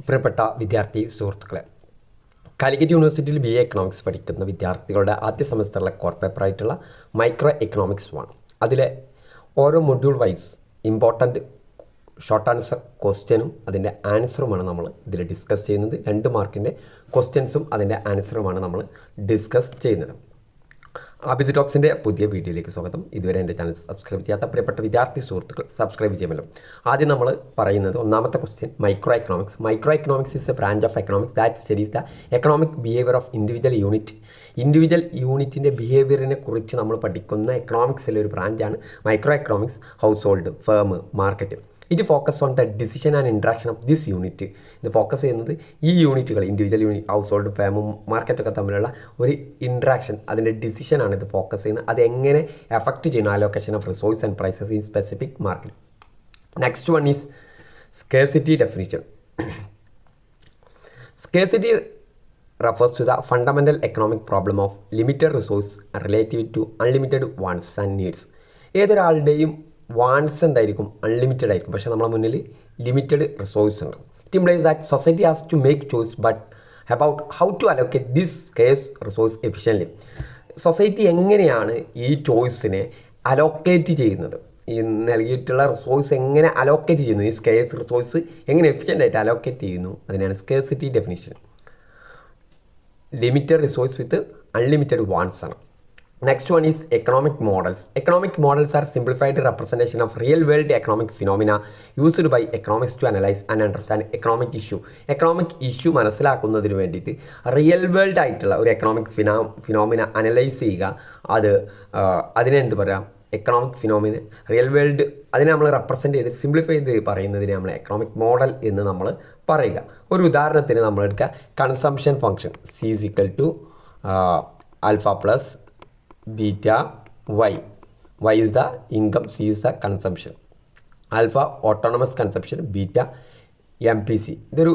പ്രിയപ്പെട്ട വിദ്യാർത്ഥി സുഹൃത്തുക്കളെ, കാലിക്കറ്റ് യൂണിവേഴ്സിറ്റിയിൽ BA എക്കണോമിക്സ് പഠിക്കുന്ന വിദ്യാർത്ഥികളുടെ ആദ്യ സെമസ്റ്ററിലെ കോർ പേപ്പറായിട്ടുള്ള മൈക്രോ എക്കണോമിക്സ് 1 അതിലെ ഓരോ module wise important short answer ക്വസ്റ്റ്യനും അതിൻ്റെ ആൻസറുമാണ് നമ്മൾ ഇതിൽ ഡിസ്കസ് ചെയ്യുന്നത്. 2 മാർക്കിൻ്റെ ക്വസ്റ്റ്യൻസും അതിൻ്റെ ആൻസറുമാണ് നമ്മൾ ഡിസ്കസ് ചെയ്യുന്നത്. ആബിദ് ടോക്സിൻ്റെ പുതിയ വീഡിയോയിലേക്ക് സ്വാഗതം. ഇതുവരെ എൻ്റെ ചാനൽ സബ്സ്ക്രൈബ് ചെയ്യാത്ത പ്രിയപ്പെട്ട വിദ്യാർത്ഥി സുഹൃത്തുക്കൾ സബ്സ്ക്രൈബ് ചെയ്യുമല്ലോ. ആദ്യം നമ്മൾ പറയുന്നത് ഒന്നാമത്തെ question, micro economics. Micro economics is a branch of economics that studies the economic behaviour of individual unit. Individual യൂണിറ്റിൻ്റെ ബിഹേവിയറിനെ കുറിച്ച് നമ്മൾ പഠിക്കുന്ന എക്കണോമിക്സിലെ ഒരു ബ്രാഞ്ചാണ് micro economics. Household, firm, market. It focus on the decision and interaction of this unit. ഇത് focus ചെയ്യുന്നത് ഈ യൂണിറ്റുകൾ, ഇൻഡിവിജ്വൽ യൂണിറ്റ്, ഹൗസ് ഹോൾഡ്, ഫേമും മാർക്കറ്റൊക്കെ തമ്മിലുള്ള ഒരു ഇൻട്രാക്ഷൻ, അതിൻ്റെ ഡിസിഷനാണ് ഇത് ഫോക്കസ് ചെയ്യുന്നത്. അത് എങ്ങനെ എഫക്റ്റ് ചെയ്യുന്നു allocation of resource and prices in specific market. Next one is scarcity definition. Scarcity refers to the fundamental economic problem of limited resource relative to unlimited wants and needs. ഏതൊരാളുടെയും wants എന്തായിരിക്കും? Unlimited ആയിരിക്കും. പക്ഷേ നമ്മളെ മുന്നിൽ limited resource ഉണ്ട്. It implies that society has to make choice but about how to allocate this scarce resource efficiently. Society എങ്ങനെയാണ് ഈ ചോയ്സിനെ allocate ചെയ്യുന്നത്, ഈ നൽകിയിട്ടുള്ള റിസോഴ്സ് എങ്ങനെ അലോക്കേറ്റ് ചെയ്യുന്നു, ഈ സ്കേഴ്സ് റിസോഴ്സ് എങ്ങനെ എഫിഷ്യൻ്റായിട്ട് അലോക്കേറ്റ് ചെയ്യുന്നു, അതിനാണ് സ്കേഴ്സിറ്റി ഡെഫിനിഷൻ. ലിമിറ്റഡ് റിസോഴ്സ് വിത്ത് അൺലിമിറ്റഡ് വാണ്ട്സ് ആണ്. Next one is economic models. Economic models are simplified representation of real world economic phenomena used by economists to analyze and understand economic issue. Economic issue മനസ്സിലാക്കുന്നതിന് വേണ്ടിയിട്ട് real world ആയിട്ടുള്ള ഒരു economic phenomena analyse ചെയ്യുക. അതിനെ എന്ത് പറയാം? Economic phenomena real world അതിനെ നമ്മൾ റെപ്രസെൻറ്റ് ചെയ്ത് സിംപ്ലിഫൈ ചെയ്ത് പറയുന്നതിന് നമ്മൾ എക്കണോമിക് മോഡൽ എന്ന് നമ്മൾ പറയുക. ഒരു ഉദാഹരണത്തിന് നമ്മൾ എടുക്കുക consumption function C alpha plus beta y is the income, c is the consumption, alpha autonomous consumption, beta MPC. ഇതൊരു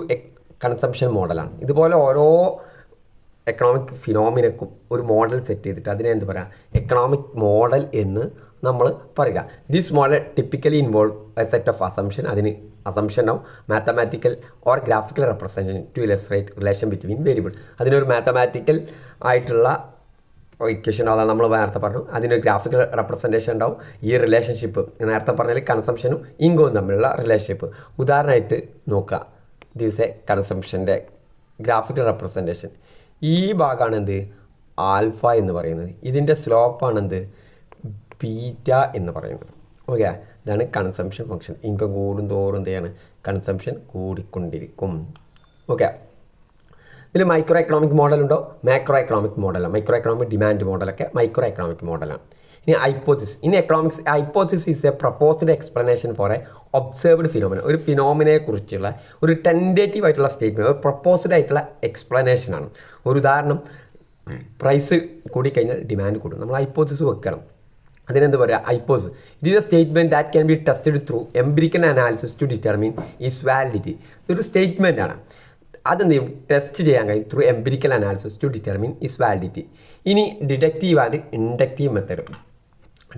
കൺസംഷൻ മോഡലാണ്. ഇതുപോലെ ഓരോ എക്കണോമിക് ഫിനോമിനക്കും ഒരു മോഡൽ സെറ്റ് ചെയ്തിട്ട് അതിനെ എന്ത് പറയുക? എക്കണോമിക് മോഡൽ എന്ന് നമ്മൾ പറയുക. This model typically involve a set of assumption. അതിന് assumption of mathematical or graphical representation to illustrate relation between variable. അതിനൊരു മാത്തമാറ്റിക്കൽ ആയിട്ടുള്ള ഇക്വേഷൻ അതാണ് നമ്മൾ നേരത്തെ പറഞ്ഞു. അതിനൊരു ഗ്രാഫിക്കൽ റെപ്രസെൻറ്റേഷൻ ഉണ്ടാവും. ഈ റിലേഷൻഷിപ്പ് നേരത്തെ പറഞ്ഞാൽ കൺസംഷനും ഇൻകവും തമ്മിലുള്ള റിലേഷൻഷിപ്പ്. ഉദാഹരണമായിട്ട് നോക്കുക, ദിസ് എ കൺസംഷൻ്റെ ഗ്രാഫിക്കൽ റെപ്രസെൻറ്റേഷൻ. ഈ ഭാഗമാണ് എന്ത്? ആൽഫ എന്ന് പറയുന്നത്. ഇതിൻ്റെ സ്ലോപ്പാണ് ബീറ്റ എന്ന് പറയുന്നത്. ഓക്കെ, ഇതാണ് കൺസംഷൻ ഫംഗ്ഷൻ. ഇൻകം കൂടും തോറും എന്താണ്? കൺസംഷൻ കൂടിക്കൊണ്ടിരിക്കും. ഓക്കെ, ഇതിൽ മൈക്രോ എക്കണോമിക് മോഡലുണ്ടോ? മാക്രോ എക്കണോമിക് മോഡലാണ്. മൈക്രോ എക്കണോമിക് ഡിമാൻഡ് മോഡലൊക്കെ മൈക്രോ എക്കണോമിക് മോഡലാണ്. ഇനി ഹൈപ്പോത്തിസിസ്. ഇനി economics hypothesis is A proposed explanation four A observed phenomena. ഒരു ഫിനോമിനയെ കുറിച്ചുള്ള ഒരു ടെൻഡേറ്റീവ് ആയിട്ടുള്ള സ്റ്റേറ്റ്മെൻറ്റ്, ഒരു പ്രപ്പോസ്ഡ് ആയിട്ടുള്ള എക്സ്പ്ലനേഷനാണ്. ഒരു ഉദാഹരണം, പ്രൈസ് കൂടിക്കഴിഞ്ഞാൽ ഡിമാൻഡ് കൂടും. നമ്മൾ ഹൈപ്പോത്തിസിസ് വെക്കണം. അതിനെന്ത് പറയുക? Hypothesis. It is a statement that can be tested through empirical analysis to determine its validity. ഇതൊരു സ്റ്റേറ്റ്മെൻ്റ് ആണ്. അതെന്ത് ചെയ്യും? ടെസ്റ്റ് ചെയ്യാൻ കഴിയും through empirical analysis to determine its validity. ഇനി deductive and inductive method.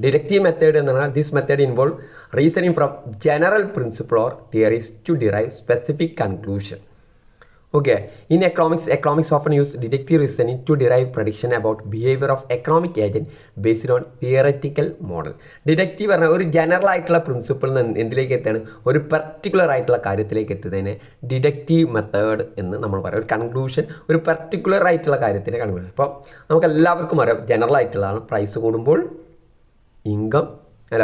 Deductive method എന്ന് പറഞ്ഞാൽ this method involve reasoning from general principle or theories to derive specific conclusion. Okay, in economics often use deductive reasoning to derive prediction about behaviour of economic agent based on theoretical model. Deductive പറഞ്ഞാൽ ഒരു general ആയിട്ടുള്ള പ്രിൻസിപ്പിളിൽ നിന്ന് എന്തിലേക്ക് എത്താണ്? ഒരു particular ആയിട്ടുള്ള കാര്യത്തിലേക്ക് എത്തുന്നതിനെ deductive method എന്ന് നമ്മൾ പറയും. ഒരു കൺക്ലൂഷൻ, ഒരു പർട്ടിക്കുലർ ആയിട്ടുള്ള കാര്യത്തിൻ്റെ കൺക്ലൂഷൻ. അപ്പോൾ നമുക്ക് എല്ലാവർക്കും അറിയാം ജനറൽ ആയിട്ടുള്ളതാണ്. പ്രൈസ് കൂടുമ്പോൾ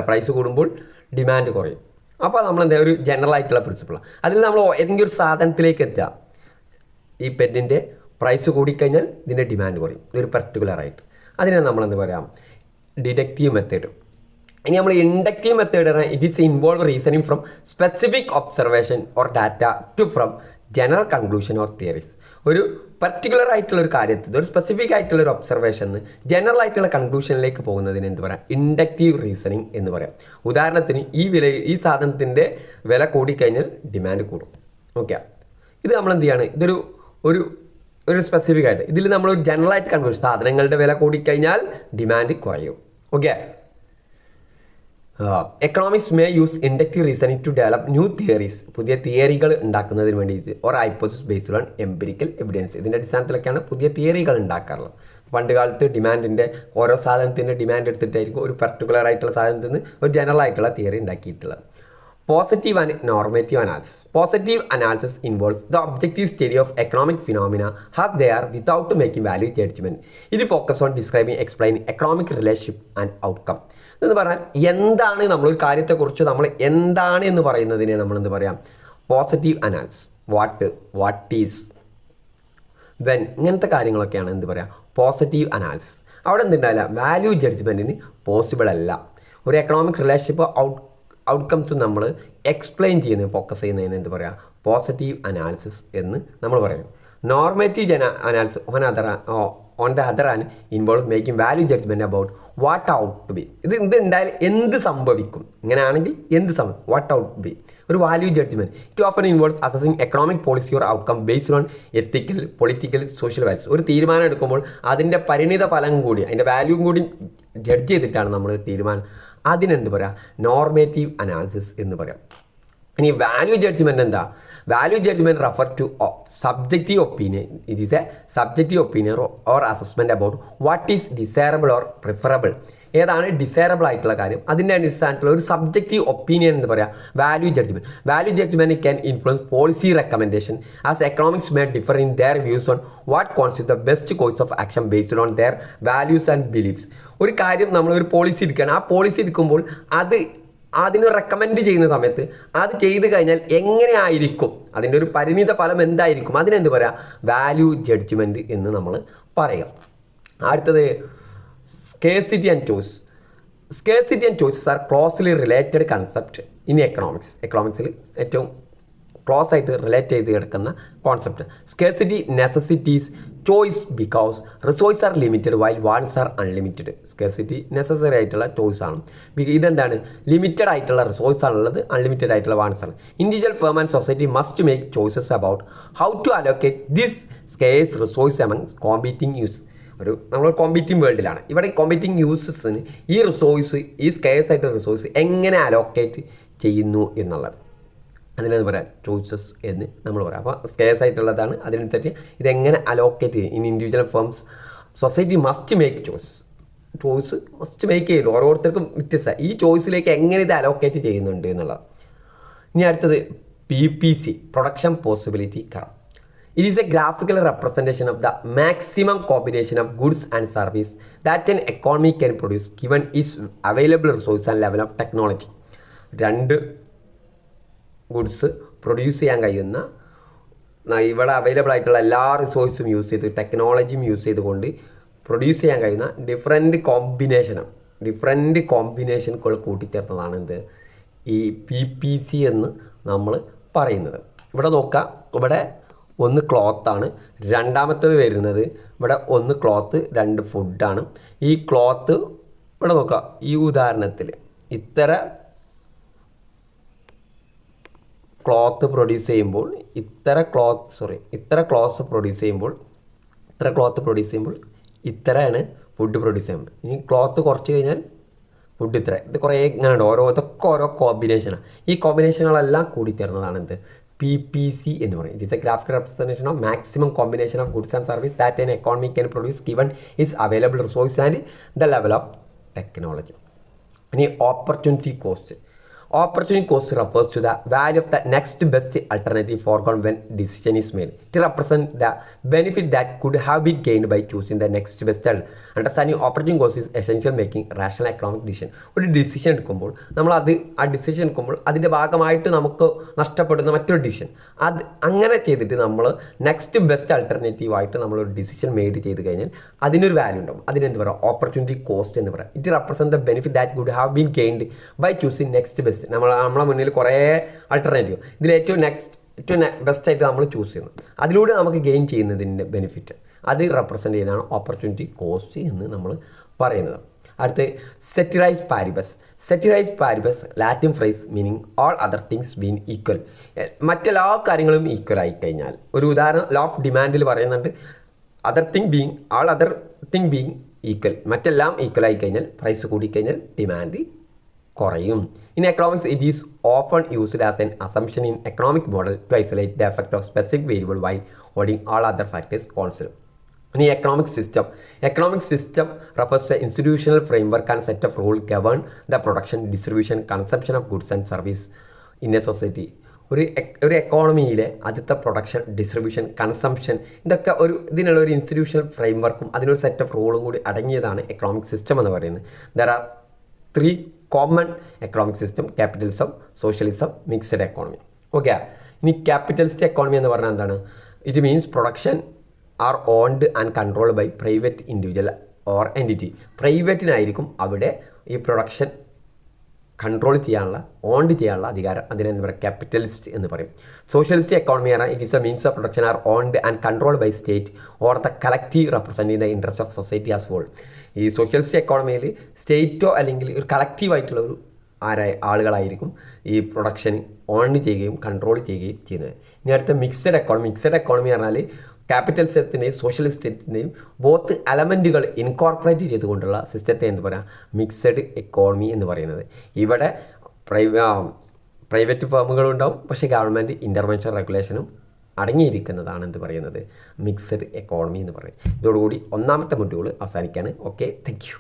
പ്രൈസ് കൂടുമ്പോൾ ഡിമാൻഡ് കുറയും. അപ്പോൾ നമ്മൾ എന്താ ഒരു ജനറൽ ആയിട്ടുള്ള പ്രിൻസിപ്പിളാണ്. അതിൽ നമ്മൾ ഏതെങ്കിലും ഒരു സാധനത്തിലേക്ക് എത്തുക. ഈ പെന്നിൻ്റെ പ്രൈസ് കൂടിക്കഴിഞ്ഞാൽ ഇതിൻ്റെ ഡിമാൻഡ് കുറയും, ഒരു പർട്ടിക്കുലറായിട്ട്. അതിനെ നമ്മളെന്ത് പറയാം? Deductive method. ഇനി നമ്മൾ ഇൻഡക്റ്റീവ് മെത്തേഡ് പറഞ്ഞാൽ it is involve reasoning from specific observation or data to from general conclusion or theories. ഒരു പർട്ടിക്കുലർ ആയിട്ടുള്ള ഒരു കാര്യത്തിൽ ഒരു സ്പെസിഫിക് ആയിട്ടുള്ള ഒരു ഒബ്സർവേഷൻ ജനറൽ ആയിട്ടുള്ള കൺക്ലൂഷനിലേക്ക് പോകുന്നതിന് എന്ത് പറയാം? ഇൻഡക്റ്റീവ് റീസണിങ് എന്ന് പറയാം. ഉദാഹരണത്തിന് ഈ സാധനത്തിൻ്റെ വില കൂടിക്കഴിഞ്ഞാൽ ഡിമാൻഡ് കൂടും. ഓക്കെ, ഇത് നമ്മൾ എന്ത് ചെയ്യാണ്? ഇതൊരു ഒരു സ്പെസിഫിക് ആയിട്ട് ഇതിൽ നമ്മൾ ജനറൽ ആയിട്ട് കൺക്ലൂഷൻ, സാധനങ്ങളുടെ വില കൂടിക്കഴിഞ്ഞാൽ ഡിമാൻഡ് കുറയും. Okay, economics may use inductive reasoning to develop new theories, പുതിയ തിയറികൾ ഉണ്ടാക്കുന്നതിന് വേണ്ടിയിട്ട്, or hypothesis based on empirical evidence. ഇതിൻ്റെ അടിസ്ഥാനത്തിലൊക്കെയാണ് പുതിയ തിയറികൾ ഉണ്ടാക്കാറുള്ളത്. പണ്ട് കാലത്ത് ഡിമാൻഡിൻ്റെ ഓരോ സാധനത്തിൻ്റെ ഡിമാൻഡ് എടുത്തിട്ടായിരിക്കും ഒരു പർട്ടിക്കുലർ ആയിട്ടുള്ള സാധനത്തിൽ നിന്ന് ഒരു ജനറൽ ആയിട്ടുള്ള തിയറി ഉണ്ടാക്കിയിട്ടുള്ളത്. Positive and normative analysis. Positive analysis involves the objective study of economic phenomena as they are without making value judgement. ഇത് focus on describing explaining economic relationship and outcome. എന്ന് പറഞ്ഞാൽ എന്താണ് നമ്മളൊരു കാര്യത്തെക്കുറിച്ച് നമ്മൾ എന്താണ് എന്ന് പറയുന്നതിനെ നമ്മൾ എന്ത് പറയാം? Positive analysis. What is, when, ഇങ്ങനത്തെ കാര്യങ്ങളൊക്കെയാണ് എന്ത് പറയുക? Positive analysis. അവിടെ എന്തുണ്ടാവില്ല? വാല്യൂ ജഡ്ജ്മെൻറ്റിന് പോസിബിൾ അല്ല. ഒരു എക്കണോമിക് റിലേഷൻഷിപ്പ് ഔട്ട്കംസും നമ്മൾ എക്സ്പ്ലെയിൻ ചെയ്യുന്നത്, ഫോക്കസ് ചെയ്യുന്നതിന് എന്ത് പറയുക? പോസിറ്റീവ് അനാലിസിസ് എന്ന് നമ്മൾ പറയുന്നു. Normative analysis on the other hand involve making value judgement about what ought to be. ഇത് ഉണ്ടായാൽ എന്ത് സംഭവിക്കും, ഇങ്ങനെയാണെങ്കിൽ എന്ത് സംഭവിക്കും, വാട്ട് ഔട്ട് ടു ബി, ഒരു value judgement. It often involve assessing economic policy or outcome based on ethical, political, social values. ഒരു തീരുമാനം എടുക്കുമ്പോൾ അതിൻ്റെ പരിണിത ഫലം കൂടി, അതിൻ്റെ വാല്യൂം കൂടി ജഡ്ജ് ചെയ്തിട്ടാണ് നമ്മൾ തീരുമാനം. അതിനെന്ത് പറയാം? നോർമേറ്റീവ് അനാലിസിസ് എന്ന് പറയാം. ഇനി വാല്യൂ ജഡ്ജ്മെൻറ്റ് എന്താ? Value judgement refer to subjective opinion. It is a subjective opinion or assessment about what is desirable or preferable. ഏതാണ് ഡിസൈറബിൾ ആയിട്ടുള്ള കാര്യം, അതിൻ്റെ അടിസ്ഥാനത്തിലുള്ള ഒരു സബ്ജക്റ്റീവ് ഒപ്പീനിയൻ എന്ന് പറയാം value judgement. Value judgement can influence policy recommendation as economics may differ in their views on what constitute the best course of action based on their values and beliefs. ഒരു കാര്യം നമ്മളൊരു policy എടുക്കുകയാണ്, ആ policy എടുക്കുമ്പോൾ അതിന് recommend ചെയ്യുന്ന സമയത്ത് അത് ചെയ്ത് കഴിഞ്ഞാൽ എങ്ങനെയായിരിക്കും, അതിൻ്റെ ഒരു പരിണിത ഫലം എന്തായിരിക്കും, അതിനെന്ത് പറയാം? വാല്യൂ ജഡ്ജ്മെൻറ്റ് എന്ന് നമ്മൾ പറയാം. അടുത്തത് scarcity and choice. Scarcity and choices are closely related concept in economics. എക്കണോമിക്സിൽ ഏറ്റവും ക്ലോസ് ആയിട്ട് റിലേറ്റ് ചെയ്ത് കിടക്കുന്ന concept. Scarcity necessitates choice because resource are limited while wants are unlimited. Scarcity necessary ആയിട്ടുള്ള ചോയ്സ് ആണ്. ഇതെന്താണ്? ലിമിറ്റഡ് ആയിട്ടുള്ള റിസോഴ്സ് ആണുള്ളത്, അൺലിമിറ്റഡ് ആയിട്ടുള്ള വാൺസ് ആണ്. Individual firm and society must make choices about how to allocate this scarce resource among competing use. നമ്മൾ competing വേൾഡിലാണ്. ഇവിടെ കോമ്പീറ്റിംഗ് യൂസസിന് ഈ റിസോഴ്സ്, ഈ സ്കേഴ്സ് ആയിട്ട് റിസോഴ്സ് എങ്ങനെ അലോക്കേറ്റ് ചെയ്യുന്നു എന്നുള്ളത്, അതിനെന്ന് പറയാം ചോയ്സസ് എന്ന് നമ്മൾ പറയാം. അപ്പോൾ സ്കേഴ്സ് ആയിട്ടുള്ളതാണ്, അതിനനുസരിച്ച് ഇതെങ്ങനെ അലോക്കേറ്റ് ചെയ്യും. In individual firms society must make choice must make ചെയ്യുള്ളൂ. ഓരോരുത്തർക്കും വ്യത്യസ്ത ഈ ചോയ്സിലേക്ക് എങ്ങനെ ഇത് അലോക്കേറ്റ് ചെയ്യുന്നുണ്ട് എന്നുള്ളത്. ഇനി അടുത്തത് PPC, production possibility curve. It is a graphical representation of the maximum combination of goods and service that an economy can produce given its available resource and level of technology. രണ്ട് goods produce ചെയ്യാൻ കഴിയുന്ന, ഇവിടെ available ആയിട്ടുള്ള എല്ലാ റിസോഴ്സും use ചെയ്ത് ടെക്നോളജിയും use ചെയ്തുകൊണ്ട് produce ചെയ്യാൻ കഴിയുന്ന ഡിഫറെൻറ്റ് കോമ്പിനേഷനുകൾ കൂട്ടിച്ചേർത്തതാണ് എന്ത്? ഈ PPC എന്ന് നമ്മൾ പറയുന്നത്. ഇവിടെ നോക്കുക, ഇവിടെ ഒന്ന് ക്ലോത്താണ്, രണ്ടാമത്തേത് വരുന്നത് ഇവിടെ ഒന്ന് ക്ലോത്ത്, രണ്ട് ഫുഡാണ്. ഈ ക്ലോത്ത് ഇവിടെ നോക്കുക, ഈ ഉദാഹരണത്തിൽ ഇത്ര ക്ലോത്ത് പ്രൊഡ്യൂസ് ചെയ്യുമ്പോൾ ഇത്ര ക്ലോത്ത് പ്രൊഡ്യൂസ് ചെയ്യുമ്പോൾ ഇത്രയാണ് ഫുഡ് പ്രൊഡ്യൂസ് ചെയ്യുമ്പോൾ. ഇനി ക്ലോത്ത് കുറച്ച് കഴിഞ്ഞാൽ ഫുഡ് ഇത്ര, ഇത് കുറേ ഇങ്ങനെ ഉണ്ട്. ഇതൊക്കെ ഓരോ കോമ്പിനേഷനാണ്. ഈ കോമ്പിനേഷനുകളെല്ലാം കൂടിച്ചേർന്നതാണ് എന്ത്? PPC എന്ന് പറയും. It is a graphical representation of maximum combination of goods and service that an economy can produce given its available resource and the level of technology. ഇനി opportunity cost. Opportunity cost refers to the value of the next best alternative foregone when decision is made. It represents the benefit that could have been gained by choosing the next best alternative. Understanding opportunity cost is essential making rational economic decision. ഒരു decision എടുക്കുമ്പോൾ decision എടുക്കുമ്പോൾ അതിൻ്റെ ഭാഗമായിട്ട് നമുക്ക് നഷ്ടപ്പെടുന്ന മറ്റൊരു decision, അത് അങ്ങനെ ചെയ്തിട്ട് നമ്മൾ നെക്സ്റ്റ് ബെസ്റ്റ് ആൾട്ടർനേറ്റീവ് ആയിട്ട് നമ്മളൊരു ഡിസിഷൻ മെയ്ഡ് ചെയ്ത് കഴിഞ്ഞാൽ അതിനൊരു വാല്യൂ ഉണ്ടാവും. അതിനെന്ത് പറയാം? ഓപ്പർച്യൂണിറ്റി കോസ്റ്റ് എന്ന് പറയാം. It represent the benefit that could have been gained by choosing next best. നമ്മളെ മുന്നിൽ കുറേ ആൾട്ടർനേറ്റീവ്, ഇതിലേറ്റവും ബെസ്റ്റ് ആയിട്ട് നമ്മൾ ചൂസ് ചെയ്യുന്നു, അതിലൂടെ നമുക്ക് ഗെയിൻ ചെയ്യുന്നതിൻ്റെ ബെനിഫിറ്റ് അത് റെപ്രസെൻ്റ് ചെയ്യുന്നതാണ് ഓപ്പർച്യൂണിറ്റി കോസ്റ്റ് എന്ന് നമ്മൾ പറയുന്നത്. അടുത്ത് ceteris paribus Latin phrase meaning all other things been equal. മറ്റെല്ലാ കാര്യങ്ങളും ഈക്വൽ ആയി കഴിഞ്ഞാൽ, ഒരു ഉദാഹരണം ലോ ഓഫ് ഡിമാൻഡിൽ പറയുന്നുണ്ട്, അതർ തിങ് ബീങ് ഈക്വൽ, മറ്റെല്ലാം ഈക്വൽ ആയി കഴിഞ്ഞാൽ പ്രൈസ് കൂടിക്കഴിഞ്ഞാൽ ഡിമാൻഡ് കുറയും. In economics it is often used as an assumption in economic model to isolate the effect of specific variable while holding all other factors constant. ഇനി economic system refers to institutional framework and set of rules govern the production, distribution, consumption of goods and service in a society. ഒരു എക്കോണമിയിലെ ആദ്യത്തെ production, distribution, consumption, ഇതൊക്കെ ഇതിനുള്ള ഒരു institutional ഫ്രെയിംവർക്കും അതിനൊരു set of റൂളും കൂടി അടങ്ങിയതാണ് economic system എന്ന് പറയുന്നത്. There are 3 common economic system: capitalism, socialism, mixed economy. Okay, ഇനി ക്യാപിറ്റലിസ്റ്റ് എക്കോണമി എന്ന് പറഞ്ഞാൽ എന്താണ്? It means production are owned and controlled by private individual or entity. പ്രൈവറ്റിനായിരിക്കും അവിടെ ഈ പ്രൊഡക്ഷൻ കൺട്രോൾ ചെയ്യാനുള്ള, ഓൺഡ് ചെയ്യാനുള്ള അധികാരം. അതിനെന്താ പറയുക? ക്യാപിറ്റലിസ്റ്റ് എന്ന് പറയും. സോഷ്യലിസ്റ്റ് എക്കോണമി ആണ് it is a means of production are owned and controlled by state or the collective representing the interest of society as whole. ഈ സോഷ്യലിസ്റ്റ് എക്കോണമിയിൽ സ്റ്റേറ്റോ അല്ലെങ്കിൽ ഒരു കളക്റ്റീവായിട്ടുള്ള ഒരു ആളുകളായിരിക്കും ഈ പ്രൊഡക്ഷൻ ഓൺ ചെയ്യുകയും കൺട്രോൾ ചെയ്യുകയും ചെയ്യുന്നത്. ഇനി അടുത്ത മിക്സഡ് എക്കോണമി പറഞ്ഞാൽ ക്യാപിറ്റലിസത്തിൻ്റെയും സോഷ്യലിസത്തിൻ്റെയും ബോത്ത് എലമെൻറ്റുകൾ ഇൻകോർപ്പറേറ്റ് ചെയ്തുകൊണ്ടുള്ള സിസ്റ്റത്തെ എന്ത് പറയാം? മിക്സഡ് എക്കോണമി എന്ന് പറയുന്നത്. ഇവിടെ പ്രൈവറ്റ് ഫേമുകളുണ്ടാവും, പക്ഷേ ഗവൺമെൻറ് ഇൻ്റർവെൻഷൻ റെഗുലേഷനും അടങ്ങിയിരിക്കുന്നതാണ് എന്ത് പറയുന്നത്? മിക്സഡ് എക്കോണമി എന്ന് പറയുന്നത്. ഇതോടുകൂടി ഒന്നാമത്തെ മൊഡ്യൂൾ അവസാനിക്കുകയാണ്. Okay, thank you.